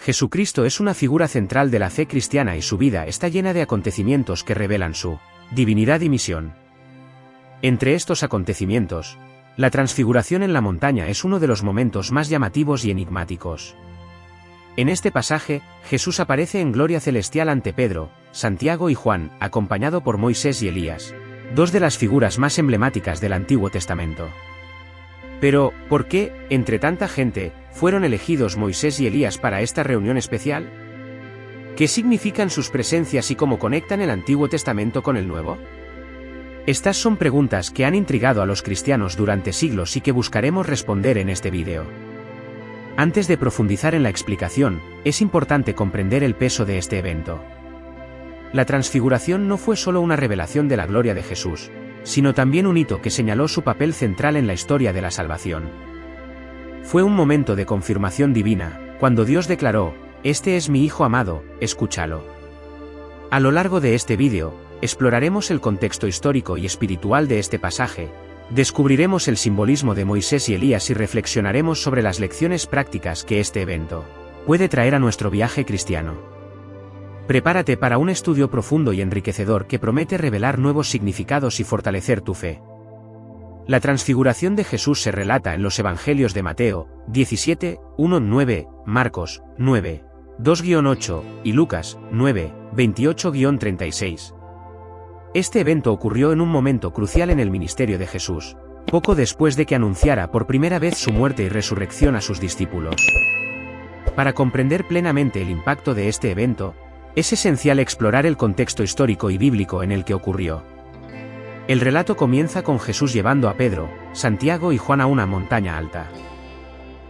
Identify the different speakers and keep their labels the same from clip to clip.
Speaker 1: Jesucristo es una figura central de la fe cristiana y su vida está llena de acontecimientos que revelan su divinidad y misión. Entre estos acontecimientos, la transfiguración en la montaña es uno de los momentos más llamativos y enigmáticos. En este pasaje, Jesús aparece en gloria celestial ante Pedro, Santiago y Juan, acompañado por Moisés y Elías, dos de las figuras más emblemáticas del Antiguo Testamento. Pero, ¿por qué, entre tanta gente, fueron elegidos Moisés y Elías para esta reunión especial? ¿Qué significan sus presencias y cómo conectan el Antiguo Testamento con el Nuevo? Estas son preguntas que han intrigado a los cristianos durante siglos y que buscaremos responder en este vídeo. Antes de profundizar en la explicación, es importante comprender el peso de este evento. La transfiguración no fue solo una revelación de la gloria de Jesús, sino también un hito que señaló su papel central en la historia de la salvación. Fue un momento de confirmación divina, cuando Dios declaró: "Este es mi Hijo amado, escúchalo". A lo largo de este vídeo, exploraremos el contexto histórico y espiritual de este pasaje, descubriremos el simbolismo de Moisés y Elías y reflexionaremos sobre las lecciones prácticas que este evento puede traer a nuestro viaje cristiano. Prepárate para un estudio profundo y enriquecedor que promete revelar nuevos significados y fortalecer tu fe. La transfiguración de Jesús se relata en los Evangelios de Mateo, 17, 1-9, Marcos, 9, 2-8, y Lucas, 9, 28-36. Este evento ocurrió en un momento crucial en el ministerio de Jesús, poco después de que anunciara por primera vez su muerte y resurrección a sus discípulos. Para comprender plenamente el impacto de este evento, es esencial explorar el contexto histórico y bíblico en el que ocurrió. El relato comienza con Jesús llevando a Pedro, Santiago y Juan a una montaña alta.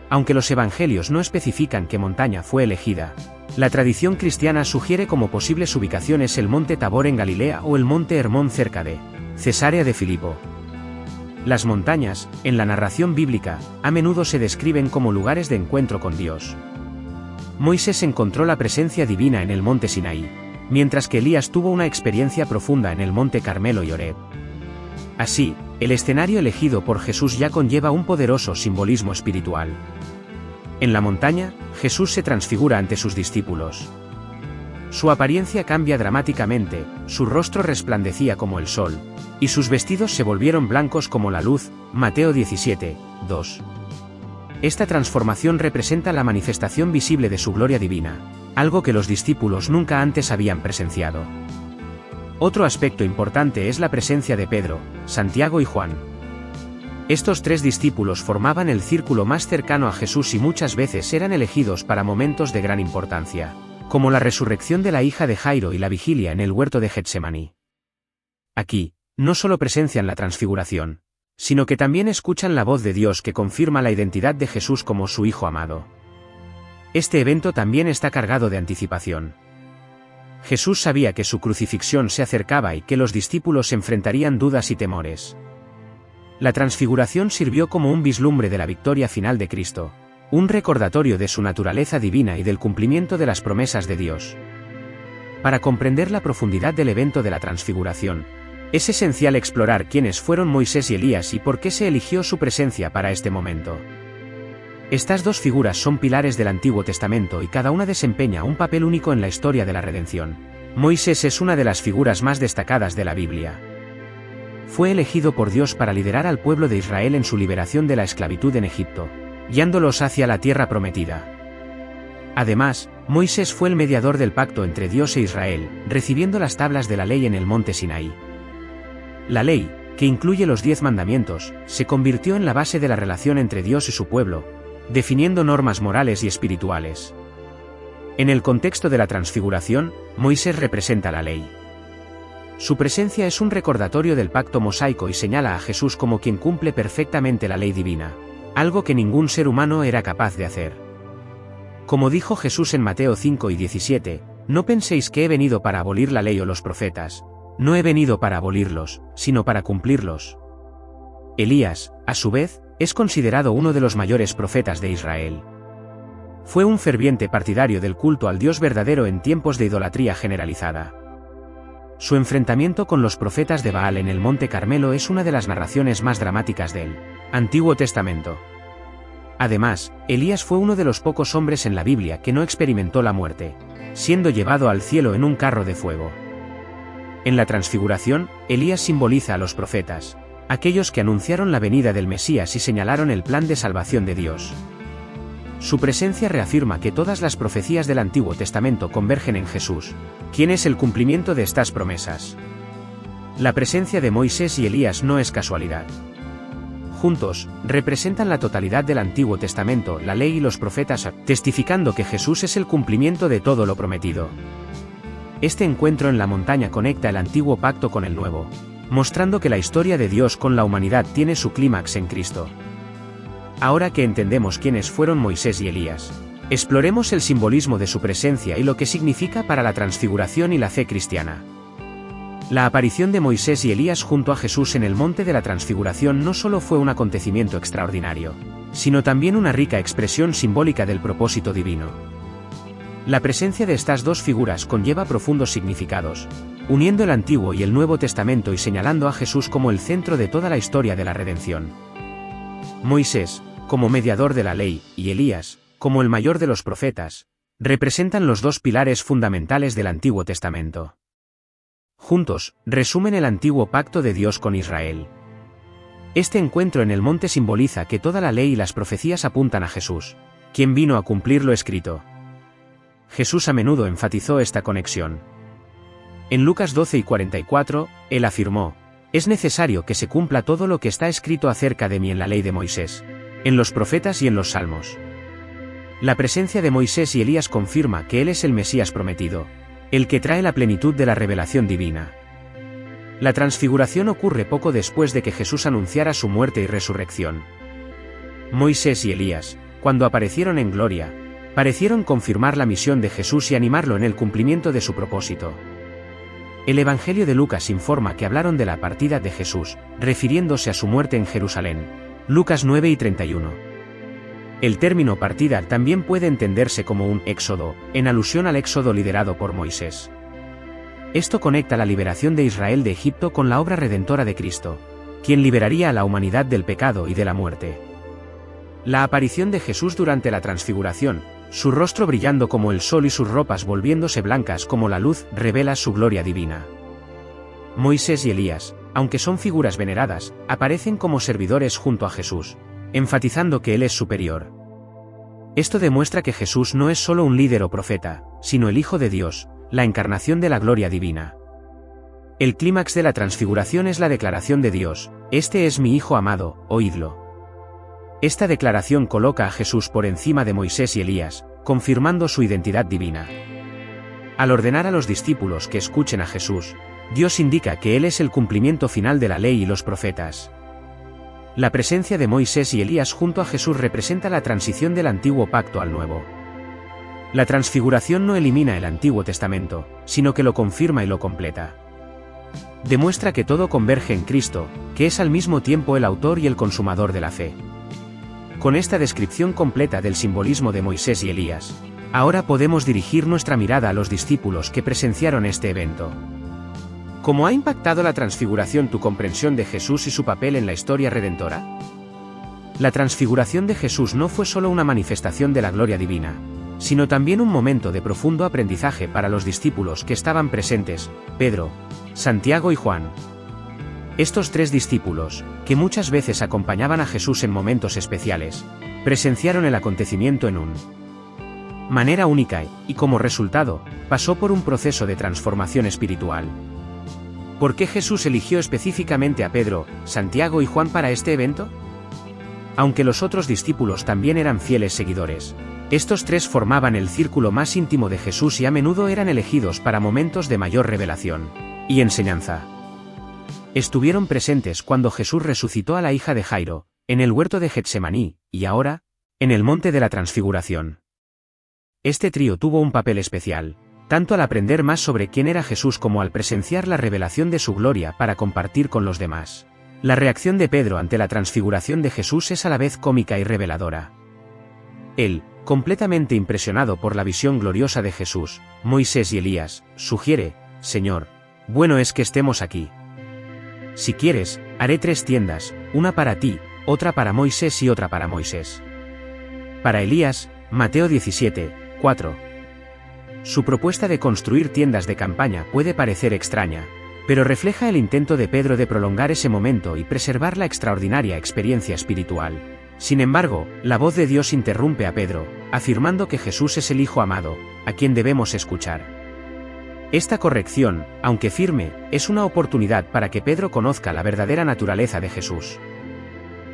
Speaker 1: Aunque los evangelios no especifican qué montaña fue elegida, la tradición cristiana sugiere como posibles ubicaciones el monte Tabor en Galilea o el monte Hermón cerca de Cesarea de Filipo. Las montañas, en la narración bíblica, a menudo se describen como lugares de encuentro con Dios. Moisés encontró la presencia divina en el monte Sinaí, mientras que Elías tuvo una experiencia profunda en el monte Carmelo y Horeb. Así, el escenario elegido por Jesús ya conlleva un poderoso simbolismo espiritual. En la montaña, Jesús se transfigura ante sus discípulos. Su apariencia cambia dramáticamente, su rostro resplandecía como el sol, y sus vestidos se volvieron blancos como la luz, Mateo 17, 2. Esta transformación representa la manifestación visible de su gloria divina, algo que los discípulos nunca antes habían presenciado. Otro aspecto importante es la presencia de Pedro, Santiago y Juan. Estos tres discípulos formaban el círculo más cercano a Jesús y muchas veces eran elegidos para momentos de gran importancia, como la resurrección de la hija de Jairo y la vigilia en el huerto de Getsemaní. Aquí, no solo presencian la transfiguración, sino que también escuchan la voz de Dios que confirma la identidad de Jesús como su Hijo amado. Este evento también está cargado de anticipación. Jesús sabía que su crucifixión se acercaba y que los discípulos enfrentarían dudas y temores. La transfiguración sirvió como un vislumbre de la victoria final de Cristo, un recordatorio de su naturaleza divina y del cumplimiento de las promesas de Dios. Para comprender la profundidad del evento de la transfiguración, es esencial explorar quiénes fueron Moisés y Elías y por qué se eligió su presencia para este momento. Estas dos figuras son pilares del Antiguo Testamento y cada una desempeña un papel único en la historia de la redención. Moisés es una de las figuras más destacadas de la Biblia. Fue elegido por Dios para liderar al pueblo de Israel en su liberación de la esclavitud en Egipto, guiándolos hacia la tierra prometida. Además, Moisés fue el mediador del pacto entre Dios e Israel, recibiendo las tablas de la ley en el monte Sinaí. La ley, que incluye los 10 mandamientos, se convirtió en la base de la relación entre Dios y su pueblo, definiendo normas morales y espirituales. En el contexto de la transfiguración, Moisés representa la ley. Su presencia es un recordatorio del pacto mosaico y señala a Jesús como quien cumple perfectamente la ley divina, algo que ningún ser humano era capaz de hacer. Como dijo Jesús en Mateo 5 y 17, no penséis que he venido para abolir la ley o los profetas, no he venido para abolirlos, sino para cumplirlos. Elías, a su vez, es considerado uno de los mayores profetas de Israel. Fue un ferviente partidario del culto al Dios verdadero en tiempos de idolatría generalizada. Su enfrentamiento con los profetas de Baal en el Monte Carmelo es una de las narraciones más dramáticas del Antiguo Testamento. Además, Elías fue uno de los pocos hombres en la Biblia que no experimentó la muerte, siendo llevado al cielo en un carro de fuego. En la transfiguración, Elías simboliza a los profetas, aquellos que anunciaron la venida del Mesías y señalaron el plan de salvación de Dios. Su presencia reafirma que todas las profecías del Antiguo Testamento convergen en Jesús, quien es el cumplimiento de estas promesas. La presencia de Moisés y Elías no es casualidad. Juntos, representan la totalidad del Antiguo Testamento, la ley y los profetas, testificando que Jesús es el cumplimiento de todo lo prometido. Este encuentro en la montaña conecta el antiguo pacto con el nuevo, mostrando que la historia de Dios con la humanidad tiene su clímax en Cristo. Ahora que entendemos quiénes fueron Moisés y Elías, exploremos el simbolismo de su presencia y lo que significa para la transfiguración y la fe cristiana. La aparición de Moisés y Elías junto a Jesús en el monte de la transfiguración no solo fue un acontecimiento extraordinario, sino también una rica expresión simbólica del propósito divino. La presencia de estas dos figuras conlleva profundos significados, uniendo el Antiguo y el Nuevo Testamento y señalando a Jesús como el centro de toda la historia de la redención. Moisés, como mediador de la ley, y Elías, como el mayor de los profetas, representan los dos pilares fundamentales del Antiguo Testamento. Juntos, resumen el antiguo pacto de Dios con Israel. Este encuentro en el monte simboliza que toda la ley y las profecías apuntan a Jesús, quien vino a cumplir lo escrito. Jesús a menudo enfatizó esta conexión. En Lucas 12:44, él afirmó: «Es necesario que se cumpla todo lo que está escrito acerca de mí en la ley de Moisés, en los profetas y en los salmos». La presencia de Moisés y Elías confirma que él es el Mesías prometido, el que trae la plenitud de la revelación divina. La transfiguración ocurre poco después de que Jesús anunciara su muerte y resurrección. Moisés y Elías, cuando aparecieron en gloria, parecieron confirmar la misión de Jesús y animarlo en el cumplimiento de su propósito. El Evangelio de Lucas informa que hablaron de la partida de Jesús, refiriéndose a su muerte en Jerusalén. Lucas 9:31. El término partida también puede entenderse como un éxodo, en alusión al éxodo liderado por Moisés. Esto conecta la liberación de Israel de Egipto con la obra redentora de Cristo, quien liberaría a la humanidad del pecado y de la muerte. La aparición de Jesús durante la transfiguración, su rostro brillando como el sol y sus ropas volviéndose blancas como la luz, revela su gloria divina. Moisés y Elías, aunque son figuras veneradas, aparecen como servidores junto a Jesús, enfatizando que Él es superior. Esto demuestra que Jesús no es solo un líder o profeta, sino el Hijo de Dios, la encarnación de la gloria divina. El clímax de la transfiguración es la declaración de Dios: «Este es mi Hijo amado, oídlo». Esta declaración coloca a Jesús por encima de Moisés y Elías, confirmando su identidad divina. Al ordenar a los discípulos que escuchen a Jesús, Dios indica que Él es el cumplimiento final de la ley y los profetas. La presencia de Moisés y Elías junto a Jesús representa la transición del antiguo pacto al nuevo. La transfiguración no elimina el Antiguo Testamento, sino que lo confirma y lo completa. Demuestra que todo converge en Cristo, que es al mismo tiempo el autor y el consumador de la fe. Con esta descripción completa del simbolismo de Moisés y Elías, ahora podemos dirigir nuestra mirada a los discípulos que presenciaron este evento. ¿Cómo ha impactado la transfiguración tu comprensión de Jesús y su papel en la historia redentora? La transfiguración de Jesús no fue solo una manifestación de la gloria divina, sino también un momento de profundo aprendizaje para los discípulos que estaban presentes: Pedro, Santiago y Juan. Estos tres discípulos, que muchas veces acompañaban a Jesús en momentos especiales, presenciaron el acontecimiento en una manera única y, como resultado, pasó por un proceso de transformación espiritual. ¿Por qué Jesús eligió específicamente a Pedro, Santiago y Juan para este evento? Aunque los otros discípulos también eran fieles seguidores, estos tres formaban el círculo más íntimo de Jesús y a menudo eran elegidos para momentos de mayor revelación y enseñanza. Estuvieron presentes cuando Jesús resucitó a la hija de Jairo, en el huerto de Getsemaní, y ahora, en el monte de la transfiguración. Este trío tuvo un papel especial, tanto al aprender más sobre quién era Jesús como al presenciar la revelación de su gloria para compartir con los demás. La reacción de Pedro ante la transfiguración de Jesús es a la vez cómica y reveladora. Él, completamente impresionado por la visión gloriosa de Jesús, Moisés y Elías, sugiere: «Señor, bueno es que estemos aquí. Si quieres, haré 3 tiendas, una para ti, otra para Moisés y otra para Moisés». Para Elías, Mateo 17, 4. Su propuesta de construir tiendas de campaña puede parecer extraña, pero refleja el intento de Pedro de prolongar ese momento y preservar la extraordinaria experiencia espiritual. Sin embargo, la voz de Dios interrumpe a Pedro, afirmando que Jesús es el Hijo amado, a quien debemos escuchar. Esta corrección, aunque firme, es una oportunidad para que Pedro conozca la verdadera naturaleza de Jesús.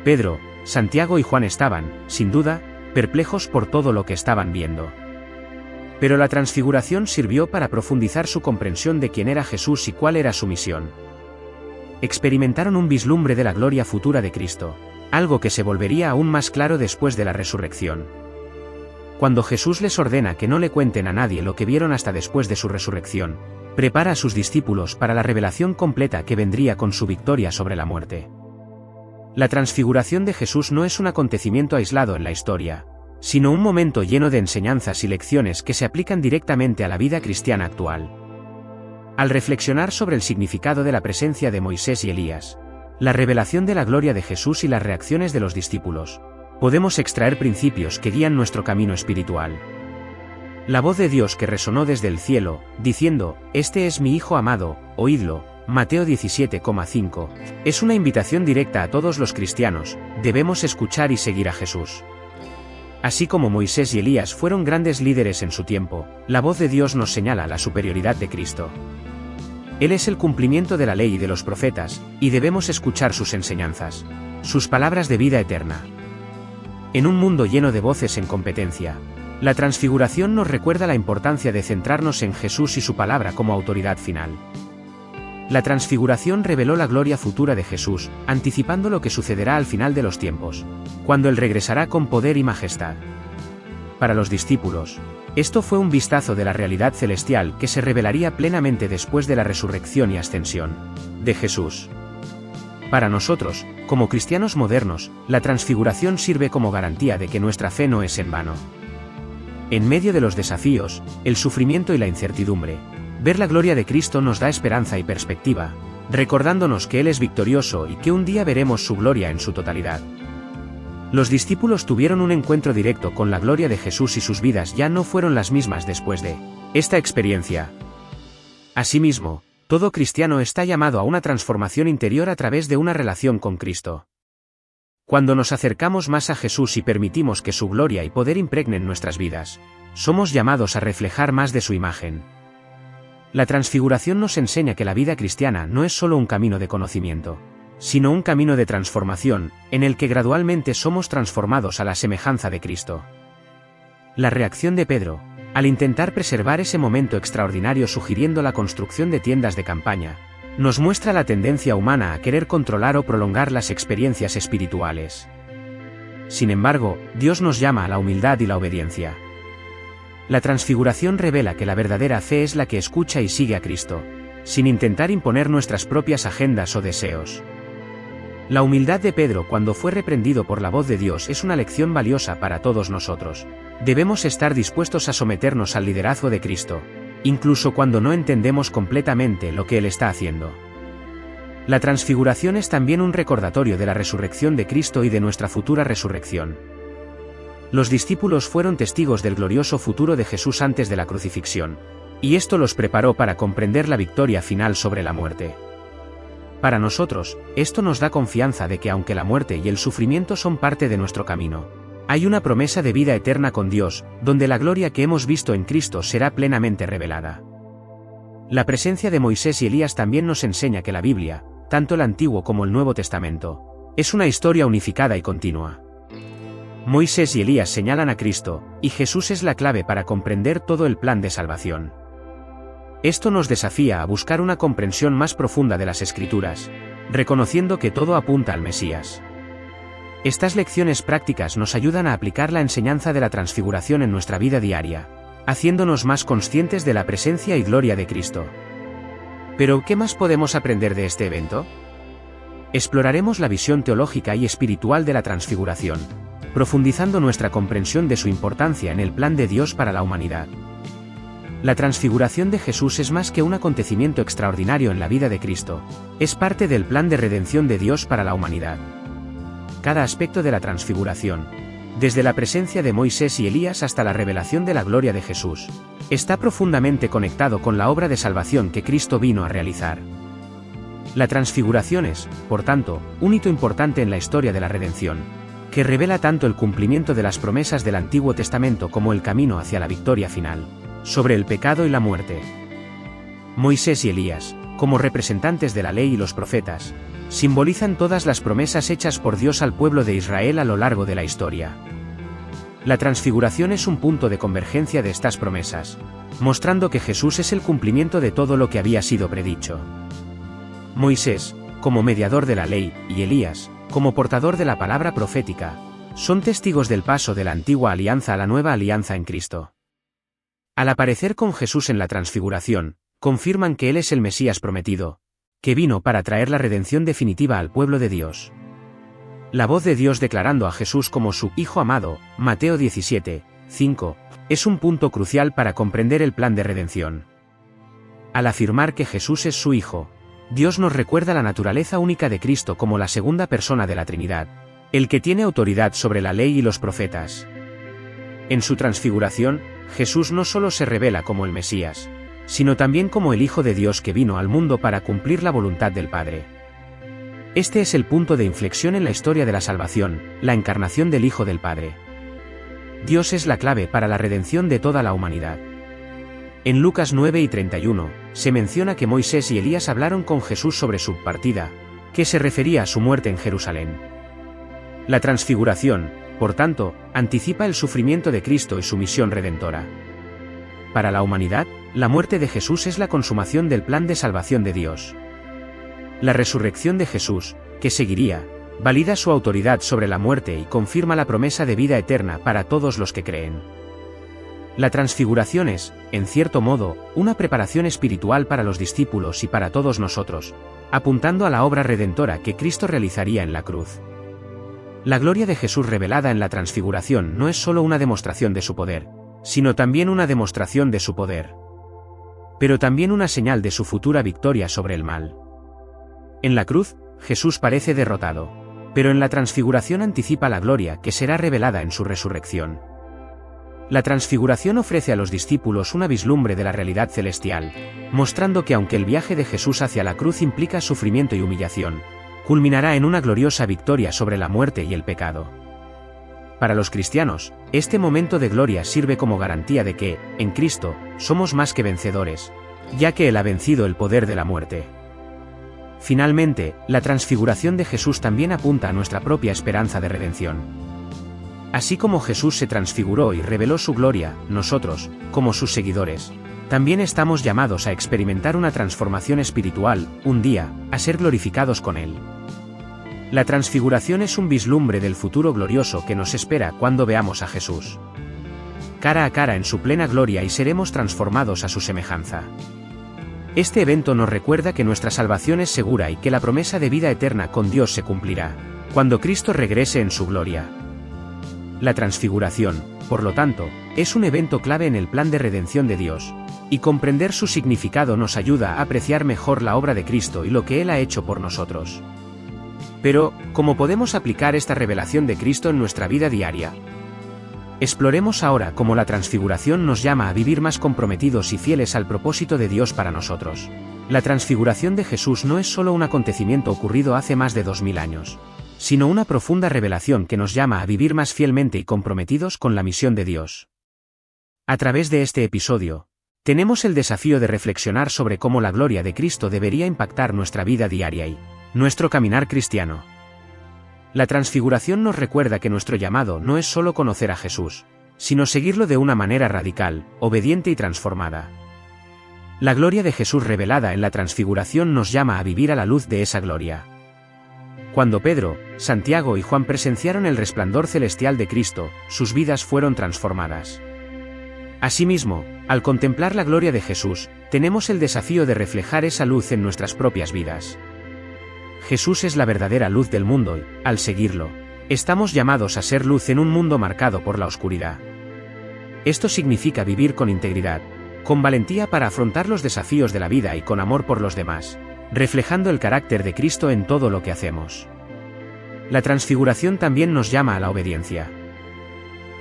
Speaker 1: Pedro, Santiago y Juan estaban, sin duda, perplejos por todo lo que estaban viendo. Pero la transfiguración sirvió para profundizar su comprensión de quién era Jesús y cuál era su misión. Experimentaron un vislumbre de la gloria futura de Cristo, algo que se volvería aún más claro después de la resurrección. Cuando Jesús les ordena que no le cuenten a nadie lo que vieron hasta después de su resurrección, prepara a sus discípulos para la revelación completa que vendría con su victoria sobre la muerte. La transfiguración de Jesús no es un acontecimiento aislado en la historia, sino un momento lleno de enseñanzas y lecciones que se aplican directamente a la vida cristiana actual. Al reflexionar sobre el significado de la presencia de Moisés y Elías, la revelación de la gloria de Jesús y las reacciones de los discípulos, podemos extraer principios que guían nuestro camino espiritual. La voz de Dios que resonó desde el cielo, diciendo, «Este es mi Hijo amado, oídlo», Mateo 17,5, es una invitación directa a todos los cristianos. Debemos escuchar y seguir a Jesús. Así como Moisés y Elías fueron grandes líderes en su tiempo, la voz de Dios nos señala la superioridad de Cristo. Él es el cumplimiento de la ley y de los profetas, y debemos escuchar sus enseñanzas, sus palabras de vida eterna. En un mundo lleno de voces en competencia, la transfiguración nos recuerda la importancia de centrarnos en Jesús y su palabra como autoridad final. La transfiguración reveló la gloria futura de Jesús, anticipando lo que sucederá al final de los tiempos, cuando Él regresará con poder y majestad. Para los discípulos, esto fue un vistazo de la realidad celestial que se revelaría plenamente después de la resurrección y ascensión de Jesús. Para nosotros, como cristianos modernos, la transfiguración sirve como garantía de que nuestra fe no es en vano. En medio de los desafíos, el sufrimiento y la incertidumbre, ver la gloria de Cristo nos da esperanza y perspectiva, recordándonos que Él es victorioso y que un día veremos su gloria en su totalidad. Los discípulos tuvieron un encuentro directo con la gloria de Jesús y sus vidas ya no fueron las mismas después de esta experiencia. Asimismo, todo cristiano está llamado a una transformación interior a través de una relación con Cristo. Cuando nos acercamos más a Jesús y permitimos que su gloria y poder impregnen nuestras vidas, somos llamados a reflejar más de su imagen. La transfiguración nos enseña que la vida cristiana no es solo un camino de conocimiento, sino un camino de transformación, en el que gradualmente somos transformados a la semejanza de Cristo. La reacción de Pedro, al intentar preservar ese momento extraordinario sugiriendo la construcción de tiendas de campaña, nos muestra la tendencia humana a querer controlar o prolongar las experiencias espirituales. Sin embargo, Dios nos llama a la humildad y la obediencia. La transfiguración revela que la verdadera fe es la que escucha y sigue a Cristo, sin intentar imponer nuestras propias agendas o deseos. La humildad de Pedro cuando fue reprendido por la voz de Dios es una lección valiosa para todos nosotros. Debemos estar dispuestos a someternos al liderazgo de Cristo, incluso cuando no entendemos completamente lo que Él está haciendo. La transfiguración es también un recordatorio de la resurrección de Cristo y de nuestra futura resurrección. Los discípulos fueron testigos del glorioso futuro de Jesús antes de la crucifixión, y esto los preparó para comprender la victoria final sobre la muerte. Para nosotros, esto nos da confianza de que aunque la muerte y el sufrimiento son parte de nuestro camino, hay una promesa de vida eterna con Dios, donde la gloria que hemos visto en Cristo será plenamente revelada. La presencia de Moisés y Elías también nos enseña que la Biblia, tanto el Antiguo como el Nuevo Testamento, es una historia unificada y continua. Moisés y Elías señalan a Cristo, y Jesús es la clave para comprender todo el plan de salvación. Esto nos desafía a buscar una comprensión más profunda de las Escrituras, reconociendo que todo apunta al Mesías. Estas lecciones prácticas nos ayudan a aplicar la enseñanza de la transfiguración en nuestra vida diaria, haciéndonos más conscientes de la presencia y gloria de Cristo. Pero, ¿qué más podemos aprender de este evento? Exploraremos la visión teológica y espiritual de la transfiguración, profundizando nuestra comprensión de su importancia en el plan de Dios para la humanidad. La transfiguración de Jesús es más que un acontecimiento extraordinario en la vida de Cristo, es parte del plan de redención de Dios para la humanidad. Cada aspecto de la transfiguración, desde la presencia de Moisés y Elías hasta la revelación de la gloria de Jesús, está profundamente conectado con la obra de salvación que Cristo vino a realizar. La transfiguración es, por tanto, un hito importante en la historia de la redención, que revela tanto el cumplimiento de las promesas del Antiguo Testamento como el camino hacia la victoria final sobre el pecado y la muerte. Moisés y Elías, como representantes de la ley y los profetas, simbolizan todas las promesas hechas por Dios al pueblo de Israel a lo largo de la historia. La transfiguración es un punto de convergencia de estas promesas, mostrando que Jesús es el cumplimiento de todo lo que había sido predicho. Moisés, como mediador de la ley, y Elías, como portador de la palabra profética, son testigos del paso de la antigua alianza a la nueva alianza en Cristo. Al aparecer con Jesús en la transfiguración, confirman que Él es el Mesías prometido, que vino para traer la redención definitiva al pueblo de Dios. La voz de Dios declarando a Jesús como su Hijo amado, Mateo 17:5, es un punto crucial para comprender el plan de redención. Al afirmar que Jesús es su Hijo, Dios nos recuerda la naturaleza única de Cristo como la segunda persona de la Trinidad, el que tiene autoridad sobre la ley y los profetas. En su transfiguración, Jesús no solo se revela como el Mesías, sino también como el Hijo de Dios que vino al mundo para cumplir la voluntad del Padre. Este es el punto de inflexión en la historia de la salvación, la encarnación del Hijo del Padre. Dios es la clave para la redención de toda la humanidad. En Lucas 9:31, se menciona que Moisés y Elías hablaron con Jesús sobre su partida, que se refería a su muerte en Jerusalén. La transfiguración, por tanto, anticipa el sufrimiento de Cristo y su misión redentora. Para la humanidad, la muerte de Jesús es la consumación del plan de salvación de Dios. La resurrección de Jesús, que seguiría, valida su autoridad sobre la muerte y confirma la promesa de vida eterna para todos los que creen. La transfiguración es, en cierto modo, una preparación espiritual para los discípulos y para todos nosotros, apuntando a la obra redentora que Cristo realizaría en la cruz. La gloria de Jesús revelada en la transfiguración no es solo una demostración de su poder, sino también una demostración de su poder, pero también una señal de su futura victoria sobre el mal. En la cruz, Jesús parece derrotado, pero en la transfiguración anticipa la gloria que será revelada en su resurrección. La transfiguración ofrece a los discípulos una vislumbre de la realidad celestial, mostrando que aunque el viaje de Jesús hacia la cruz implica sufrimiento y humillación, culminará en una gloriosa victoria sobre la muerte y el pecado. Para los cristianos, este momento de gloria sirve como garantía de que, en Cristo, somos más que vencedores, ya que Él ha vencido el poder de la muerte. Finalmente, la transfiguración de Jesús también apunta a nuestra propia esperanza de redención. Así como Jesús se transfiguró y reveló su gloria, nosotros, como sus seguidores, también estamos llamados a experimentar una transformación espiritual, un día, a ser glorificados con Él. La transfiguración es un vislumbre del futuro glorioso que nos espera cuando veamos a Jesús cara a cara en su plena gloria y seremos transformados a su semejanza. Este evento nos recuerda que nuestra salvación es segura y que la promesa de vida eterna con Dios se cumplirá cuando Cristo regrese en su gloria. La transfiguración, por lo tanto, es un evento clave en el plan de redención de Dios, y comprender su significado nos ayuda a apreciar mejor la obra de Cristo y lo que Él ha hecho por nosotros. Pero, ¿cómo podemos aplicar esta revelación de Cristo en nuestra vida diaria? Exploremos ahora cómo la transfiguración nos llama a vivir más comprometidos y fieles al propósito de Dios para nosotros. La transfiguración de Jesús no es solo un acontecimiento ocurrido hace más de 2000 años, sino una profunda revelación que nos llama a vivir más fielmente y comprometidos con la misión de Dios. A través de este episodio, tenemos el desafío de reflexionar sobre cómo la gloria de Cristo debería impactar nuestra vida diaria y nuestro caminar cristiano. La transfiguración nos recuerda que nuestro llamado no es solo conocer a Jesús, sino seguirlo de una manera radical, obediente y transformada. La gloria de Jesús revelada en la transfiguración nos llama a vivir a la luz de esa gloria. Cuando Pedro, Santiago y Juan presenciaron el resplandor celestial de Cristo, sus vidas fueron transformadas. Asimismo, al contemplar la gloria de Jesús, tenemos el desafío de reflejar esa luz en nuestras propias vidas. Jesús es la verdadera luz del mundo y, al seguirlo, estamos llamados a ser luz en un mundo marcado por la oscuridad. Esto significa vivir con integridad, con valentía para afrontar los desafíos de la vida y con amor por los demás, reflejando el carácter de Cristo en todo lo que hacemos. La transfiguración también nos llama a la obediencia.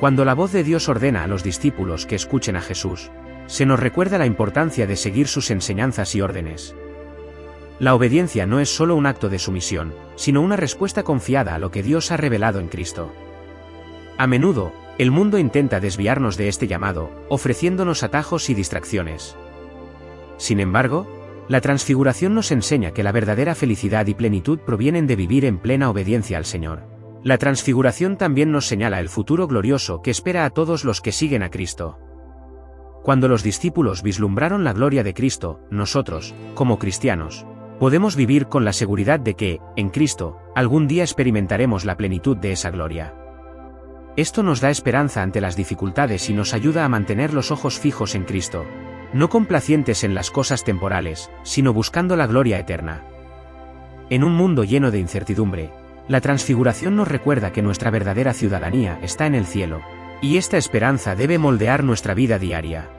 Speaker 1: Cuando la voz de Dios ordena a los discípulos que escuchen a Jesús, se nos recuerda la importancia de seguir sus enseñanzas y órdenes. La obediencia no es solo un acto de sumisión, sino una respuesta confiada a lo que Dios ha revelado en Cristo. A menudo, el mundo intenta desviarnos de este llamado, ofreciéndonos atajos y distracciones. Sin embargo, la transfiguración nos enseña que la verdadera felicidad y plenitud provienen de vivir en plena obediencia al Señor. La transfiguración también nos señala el futuro glorioso que espera a todos los que siguen a Cristo. Cuando los discípulos vislumbraron la gloria de Cristo, nosotros, como cristianos, podemos vivir con la seguridad de que, en Cristo, algún día experimentaremos la plenitud de esa gloria. Esto nos da esperanza ante las dificultades y nos ayuda a mantener los ojos fijos en Cristo, no complacientes en las cosas temporales, sino buscando la gloria eterna. En un mundo lleno de incertidumbre, la transfiguración nos recuerda que nuestra verdadera ciudadanía está en el cielo, y esta esperanza debe moldear nuestra vida diaria.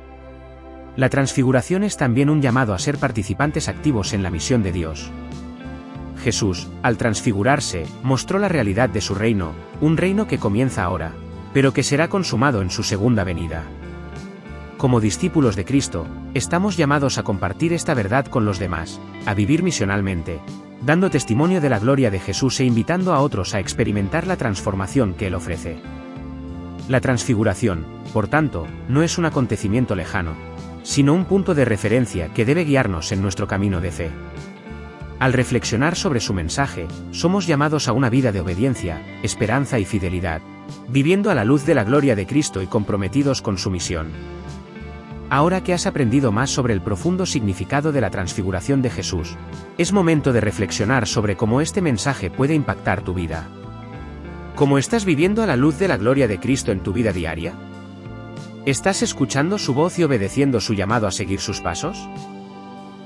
Speaker 1: La transfiguración es también un llamado a ser participantes activos en la misión de Dios. Jesús, al transfigurarse, mostró la realidad de su reino, un reino que comienza ahora, pero que será consumado en su segunda venida. Como discípulos de Cristo, estamos llamados a compartir esta verdad con los demás, a vivir misionalmente, dando testimonio de la gloria de Jesús e invitando a otros a experimentar la transformación que Él ofrece. La transfiguración, por tanto, no es un acontecimiento lejano, sino un punto de referencia que debe guiarnos en nuestro camino de fe. Al reflexionar sobre su mensaje, somos llamados a una vida de obediencia, esperanza y fidelidad, viviendo a la luz de la gloria de Cristo y comprometidos con su misión. Ahora que has aprendido más sobre el profundo significado de la transfiguración de Jesús, es momento de reflexionar sobre cómo este mensaje puede impactar tu vida. ¿Cómo estás viviendo a la luz de la gloria de Cristo en tu vida diaria? ¿Estás escuchando su voz y obedeciendo su llamado a seguir sus pasos?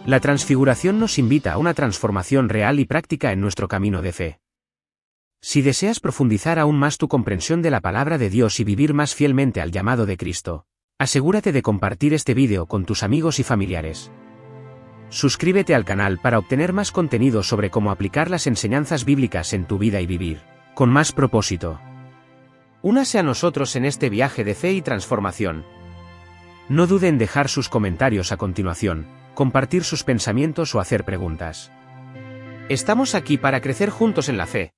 Speaker 1: La transfiguración nos invita a una transformación real y práctica en nuestro camino de fe. Si deseas profundizar aún más tu comprensión de la palabra de Dios y vivir más fielmente al llamado de Cristo, asegúrate de compartir este vídeo con tus amigos y familiares. Suscríbete al canal para obtener más contenido sobre cómo aplicar las enseñanzas bíblicas en tu vida y vivir con más propósito. Únase a nosotros en este viaje de fe y transformación. No dude en dejar sus comentarios a continuación, compartir sus pensamientos o hacer preguntas. Estamos aquí para crecer juntos en la fe.